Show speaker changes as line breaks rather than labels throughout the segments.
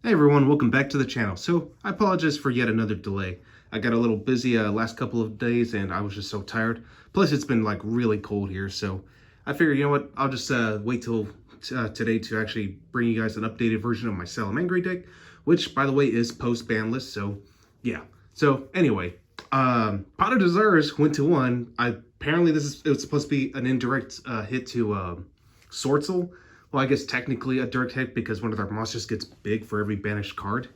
Hey everyone, welcome back to the channel. So I apologize for yet another delay. I got a little busy last couple of days and I was just so tired. Plus it's been like really cold here, so I figured, you know what, I'll just wait till today to actually bring you guys an updated version of my Salamangreat deck, which by the way is post-ban list, so yeah. So anyway, Pot of Desires went to 1. Apparently it was supposed to be an indirect hit to Sorcel. Well, I guess technically a direct hit because one of their monsters gets big for every banished card.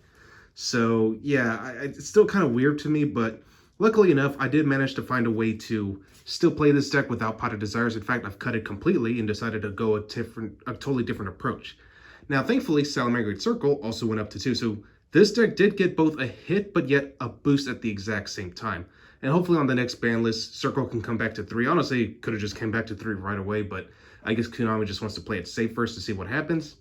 So yeah, it's still kind of weird to me, but luckily enough, I did manage to find a way to still play this deck without Pot of Desires. In fact, I've cut it completely and decided to go a totally different approach. Now, thankfully, Salamangreat Circle also went up to 2, so this deck did get both a hit, but yet a boost at the exact same time. And hopefully on the next ban list, Circle can come back to 3. Honestly, could have just came back to 3 right away, but I guess Konami just wants to play it safe first to see what happens.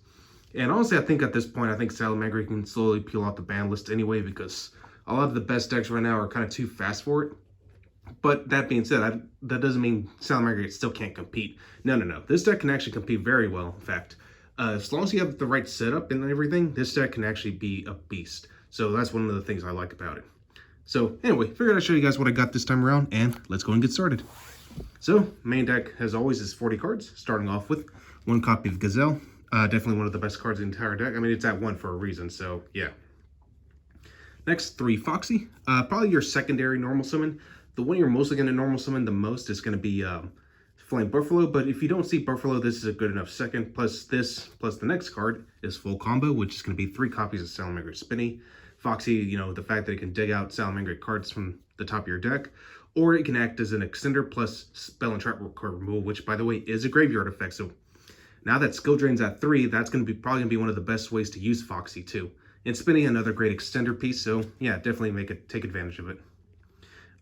And honestly, I think at this point, I think Salamangreat can slowly peel off the ban list anyway, because a lot of the best decks right now are kind of too fast for it. But that being said, that doesn't mean Salamangreat still can't compete. No. This deck can actually compete very well, in fact. As long as you have the right setup and everything, this deck can actually be a beast. So that's one of the things I like about it. So anyway, figured I'd show you guys what I got this time around, and let's go and get started. So, main deck, as always, is 40 cards, starting off with 1 copy of Gazelle. Definitely one of the best cards in the entire deck. I mean, it's at 1 for a reason, so yeah. Next, 3 Foxy. Probably your secondary normal summon. The one you're mostly going to normal summon the most is going to be Flame Buffalo, but if you don't see Buffalo, this is a good enough second. Plus this, plus the next card is full combo, which is going to be 3 copies of Salamangreat Spinny. Foxy, you know, the fact that it can dig out Salamangreat cards from the top of your deck, or it can act as an extender plus spell and trap card removal, which by the way is a graveyard effect. So now that skill drain's at 3, that's going to be probably going to be one of the best ways to use Foxy too. And Spinny, another great extender piece, so yeah, definitely take advantage of it.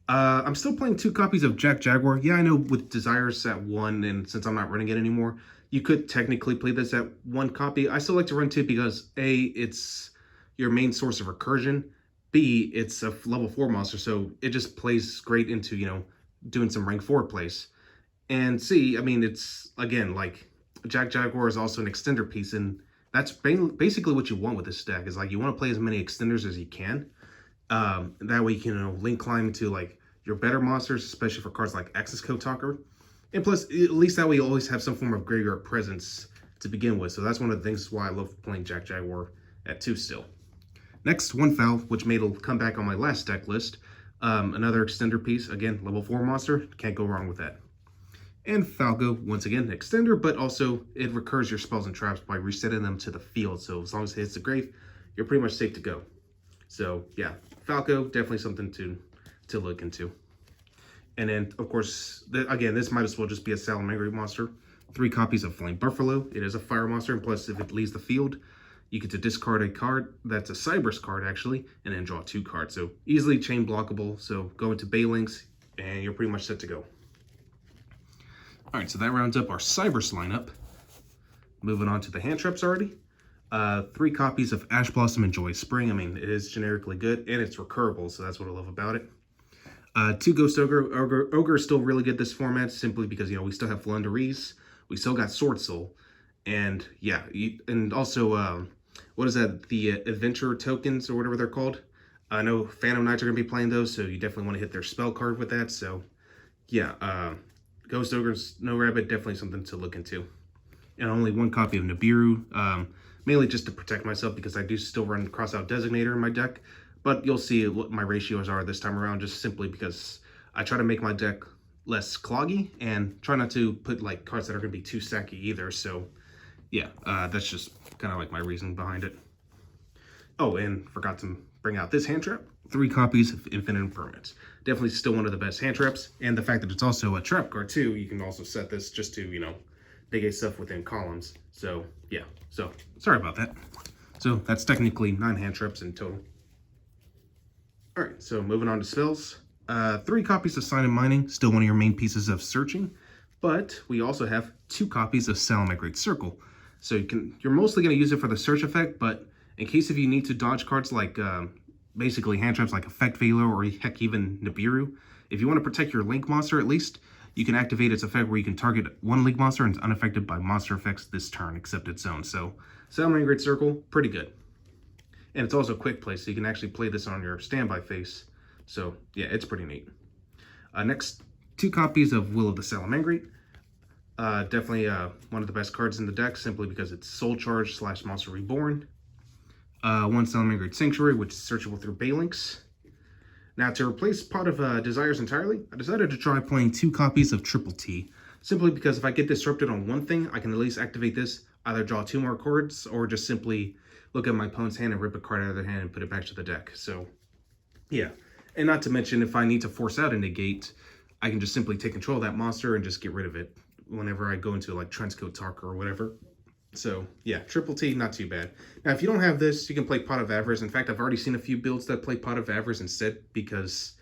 I'm still playing 2 copies of Jack Jaguar. Yeah, I know with Desires at 1, and since I'm not running it anymore, you could technically play this at 1 copy. I still like to run 2 because A, it's your main source of recursion. B, it's a level 4 monster, so it just plays great into, you know, doing some rank 4 plays. And C, I mean, it's, again, like, Jack Jaguar is also an extender piece, and that's basically what you want with this deck, is, like, you want to play as many extenders as you can. That way you can, you know, link climb to, like, your better monsters, especially for cards like Axis Code Talker. And plus, at least that way you always have some form of graveyard presence to begin with. So that's one of the things why I love playing Jack Jaguar at 2 still. Next, 1 Foul, which made a comeback on my last deck list. Another extender piece, again, level 4 monster, can't go wrong with that. And Falco, once again, extender, but also it recurs your spells and traps by resetting them to the field. So as long as it hits the grave, you're pretty much safe to go. So yeah, Falco, definitely something to look into. And then, of course, again, this might as well just be a Salamangreat monster. 3 copies of Flame Buffalo. It is a fire monster, and plus if it leaves the field, you get to discard a card that's a Cyber's card, actually, and then draw 2 cards. So easily chain blockable. So go into Baylings, and you're pretty much set to go. All right, so that rounds up our Cyber's lineup. Moving on to the hand traps already. 3 copies of Ash Blossom and Joy Spring. I mean, it is generically good, and it's recurable, so that's what I love about it. 2 Ghost Ogre. Ogre is still really good this format, simply because, you know, we still have Flundereeze, we still got Sword Soul, and yeah, and also, what is that, the Adventure tokens, or whatever they're called? I know Phantom Knights are going to be playing those, so you definitely want to hit their spell card with that, so yeah, Ghost Ogre's No Rabbit, definitely something to look into. And only 1 copy of Nibiru, mainly just to protect myself because I do still run Crossout Designator in my deck. But you'll see what my ratios are this time around, just simply because I try to make my deck less cloggy and try not to put like cards that are going to be too stacky either. So yeah, that's just kind of like my reason behind it. Oh, and forgot to bring out this hand trap. 3 copies of Infinite Impermanence. Definitely still one of the best hand traps. And the fact that it's also a trap card too, you can also set this just to, you know, negate stuff within columns. So yeah, so sorry about that. So that's technically 9 hand traps in total. All right, so moving on to spells. 3 copies of Sign of Mining, still one of your main pieces of searching, but we also have 2 copies of Salamangreat Circle. So you're mostly going to use it for the search effect, but in case if you need to dodge cards like basically hand traps like Effect Veiler or heck even Nibiru, if you want to protect your Link monster at least, you can activate its effect where you can target 1 Link monster and it's unaffected by monster effects this turn except its own. So Salamangreat Circle, pretty good. And it's also quick play, so you can actually play this on your standby phase. So yeah, it's pretty neat. Next, 2 copies of Will of the Salamangreat. Definitely one of the best cards in the deck, simply because it's Soul Charge / Monster Reborn. 1 Salamangreat Sanctuary, which is searchable through Baylinks. Now, to replace Pot of Desires entirely, I decided to try playing 2 copies of Triple T, simply because if I get disrupted on one thing, I can at least activate this, either draw 2 more cards, or just simply look at my opponent's hand and rip a card out of their hand and put it back to the deck. So, yeah. And not to mention, if I need to force out a negate, I can just simply take control of that monster and just get rid of it whenever I go into like Trenchcoat Tark or whatever. So yeah, Triple T, not too bad. Now, if you don't have this, you can play Pot of Avarice. In fact, I've already seen a few builds that play Pot of Avarice instead, because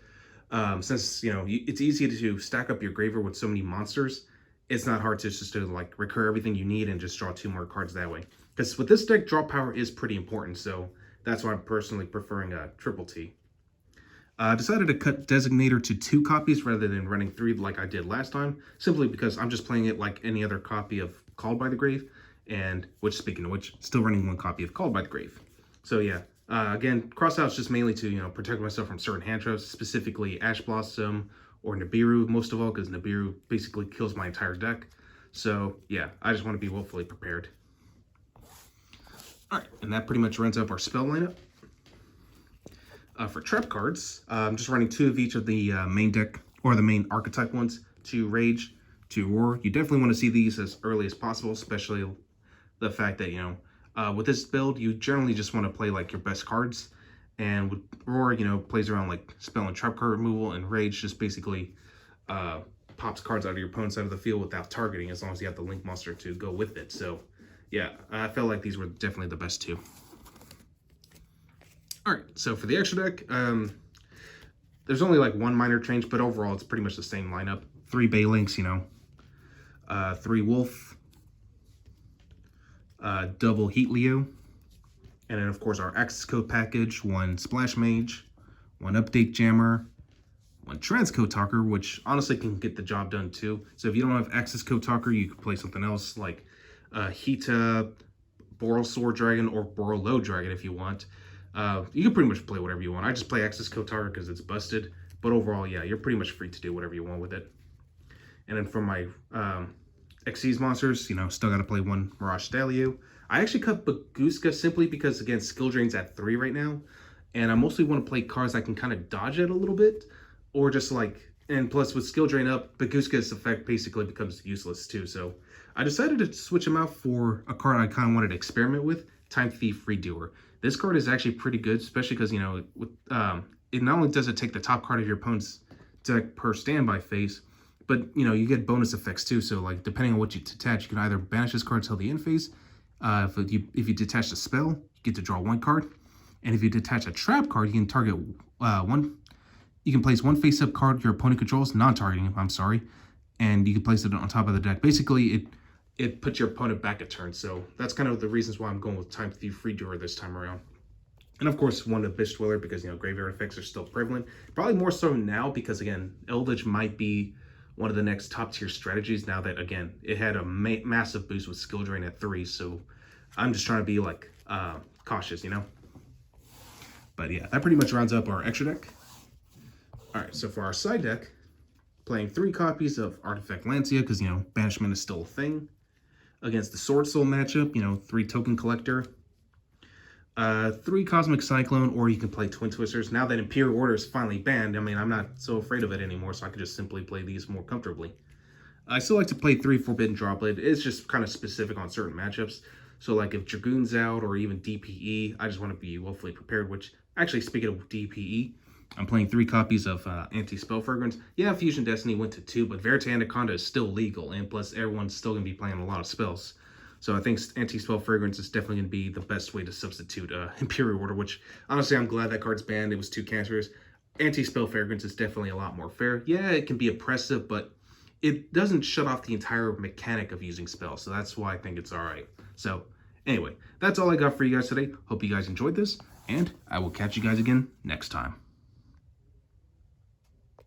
since, you know, it's easy to stack up your graveyard with so many monsters, it's not hard to just to like recur everything you need and just draw 2 more cards that way. Because with this deck, draw power is pretty important, so that's why I'm personally preferring Triple T. I decided to cut Designator to 2 copies rather than running 3 like I did last time, simply because I'm just playing it like any other copy of Called by the Grave, and which, speaking of which, still running 1 copy of Called by the Grave. So yeah, again, cross-out's just mainly to, you know, protect myself from certain hand traps, specifically Ash Blossom or Nibiru, most of all, because Nibiru basically kills my entire deck. So yeah, I just want to be willfully prepared. Alright, and that pretty much runs up our spell lineup. For trap cards, I'm just running 2 of each of the main deck, or the main archetype ones, 2 Rage, 2 Roar. You definitely want to see these as early as possible, especially the fact that, you know, with this build, you generally just want to play like your best cards. And with Roar, you know, plays around like spell and trap card removal, and Rage just basically pops cards out of your opponent's side of the field without targeting, as long as you have the Link monster to go with it. So yeah, I felt like these were definitely the best 2. Alright, so for the extra deck, there's only like 1 minor change, but overall it's pretty much the same lineup. 3 Baylinks, you know, 3 Wolf, double Heat Leo, and then of course our Access Code package, 1 Splash Mage, 1 Update Jammer, 1 Transcode Talker, which honestly can get the job done too. So if you don't have Access Code Talker, you can play something else like Hita, Borrelsword Dragon, or Borreload Dragon if you want. You can pretty much play whatever you want. I just play Access Code Talker because it's busted. But overall, yeah, you're pretty much free to do whatever you want with it. And then for my Xyz monsters, you know, still got to play 1 Mirage Stalio. I actually cut Baguska simply because, again, skill drain's at 3 right now. And I mostly want to play cards that can kind of dodge it a little bit. Or just like, and plus with skill drain up, Baguska's effect basically becomes useless too. So I decided to switch him out for a card I kind of wanted to experiment with, Time Thief Redoer. This card is actually pretty good, especially because, you know, with, it not only does it take the top card of your opponent's deck per standby phase, but, you know, you get bonus effects too. So, like, depending on what you detach, you can either banish this card till the end phase. If you detach a spell, you get to draw 1 card. And if you detach a trap card, you can target you can place 1 face-up card your opponent controls, non-targeting, I'm sorry, and you can place it on top of the deck. Basically, it puts your opponent back a turn. So that's kind of the reasons why I'm going with Time Thief Redoer this time around. And of course, 1 of Bish Dweller, because, you know, graveyard effects are still prevalent. Probably more so now because, again, Eldritch might be one of the next top tier strategies now that, again, it had a massive boost with skill drain at 3. So I'm just trying to be like cautious, you know. But yeah, that pretty much rounds up our extra deck. All right, so for our side deck, playing 3 copies of Artifact Lancia because, you know, banishment is still a thing. Against the Sword Soul matchup, you know, 3 Token Collector, 3 Cosmic Cyclone, or you can play Twin Twisters. Now that Imperial Order is finally banned, I mean, I'm not so afraid of it anymore, so I can just simply play these more comfortably. I still like to play 3 Forbidden Droplet. It's just kind of specific on certain matchups. So, like, if Dragoon's out or even DPE, I just want to be willfully prepared, which, actually, speaking of DPE, I'm playing 3 copies of Anti-Spell Fragrance. Yeah, Fusion Destiny went to 2, but Verite Anaconda is still legal, and plus everyone's still going to be playing a lot of spells. So I think Anti-Spell Fragrance is definitely going to be the best way to substitute Imperial Order, which, honestly, I'm glad that card's banned. It was 2 cancers. Anti-Spell Fragrance is definitely a lot more fair. Yeah, it can be oppressive, but it doesn't shut off the entire mechanic of using spells, so that's why I think it's alright. So, anyway, that's all I got for you guys today. Hope you guys enjoyed this, and I will catch you guys again next time.